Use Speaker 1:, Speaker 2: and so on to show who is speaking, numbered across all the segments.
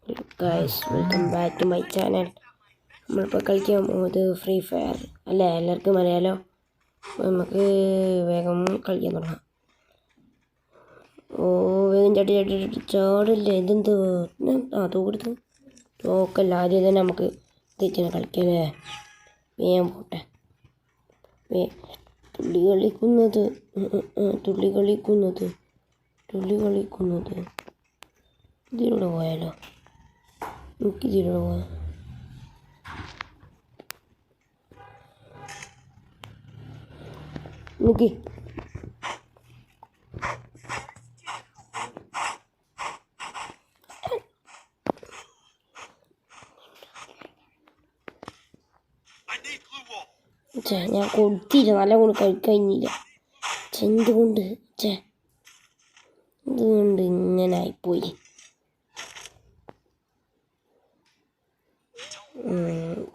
Speaker 1: Guys welcome back to my channel. നമ്മളിപ്പോൾ കളിക്കാൻ പോകുന്നത് ഫ്രീ ഫയർ അല്ലേ? എല്ലാവർക്കും അറിയാലോ. നമുക്ക് വേഗം കളിക്കാൻ തുടങ്ങാം. ഓ വേഗം ചട്ടി ചാടില്ലേ? ഇതെന്ത് തോക്കെടുത്ത് തോക്കല്ല. ആദ്യം തന്നെ നമുക്ക് തിരിച്ചാൽ കളിക്കാനേ. വേഗം പോട്ടെ. തുള്ളി കളിക്കുന്നത് ഇതിലൂടെ പോയാലോ? എനിക്കിതിലൂടെ പോയാൽ നോക്കി. ഞാൻ കൊടുത്തില്ല, നല്ല കൊണ്ട് കഴിക്കഴിഞ്ഞില്ല. എന്തുകൊണ്ട് ഇതുകൊണ്ട് ഇങ്ങനെ ആയിപ്പോയി.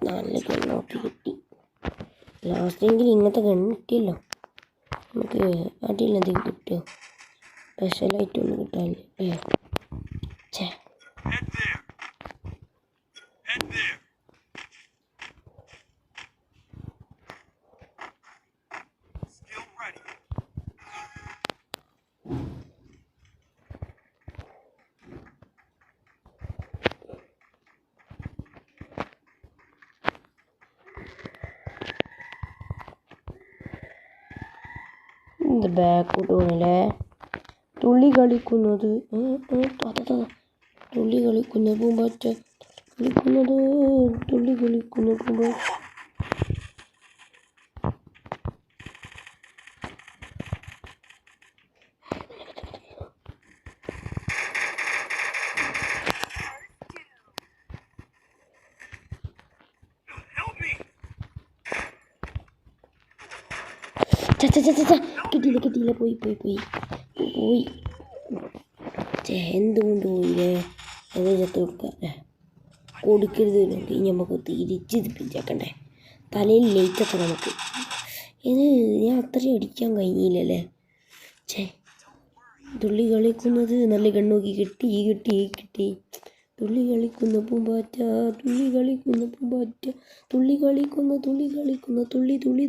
Speaker 1: നല്ല ഗണ്ണോട്ട് കിട്ടി. ലാസ്റ്റെങ്കിലും ഇങ്ങനത്തെ ഗണ്ണ് കിട്ടിയല്ലോ. നമുക്ക് അടിയിൽ എന്തെങ്കിലും കിട്ടുമോ? സ്പെഷ്യലായിട്ട് ഒന്നും കിട്ടാനില്ലേ? ഇത് ബാക്കോട്ട് പോകണല്ലേ? തുള്ളി കളിക്കുന്നത് പൂമ്പാറ്റ തുള്ളി കളിക്കുന്ന പൂമ്പാറ്റ. കിട്ടിയില്ല പോയി എന്തുകൊണ്ട് പോയില്ലേ? അത് ചത്ത് കൊടുക്കാം. കൊടുക്കരുത് നോക്കി നമുക്ക് തിരിച്ച് പിടിച്ചേക്കണ്ടേ. തലയിൽ ലേറ്റൊക്കെ നമുക്ക് ഇത് ഞാൻ അത്രയും അടിക്കാൻ കഴിഞ്ഞില്ലല്ലേ. തുള്ളി കളിക്കുന്നത് നല്ല കണ്ണോക്കി കിട്ടി. തുള്ളി കളിക്കുന്ന പൂമ്പാറ്റ തുള്ളി കളിക്കുന്ന തുള്ളി തുള്ളി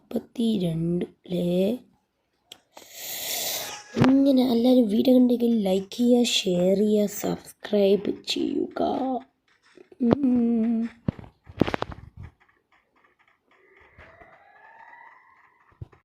Speaker 1: 42 അല്ലേ? ഇങ്ങനെ എല്ലാവരും വീഡിയോ കണ്ടെങ്കിൽ ലൈക്ക് ചെയ്യുക, ഷെയർ ചെയ്യുക, സബ്സ്ക്രൈബ് ചെയ്യുക.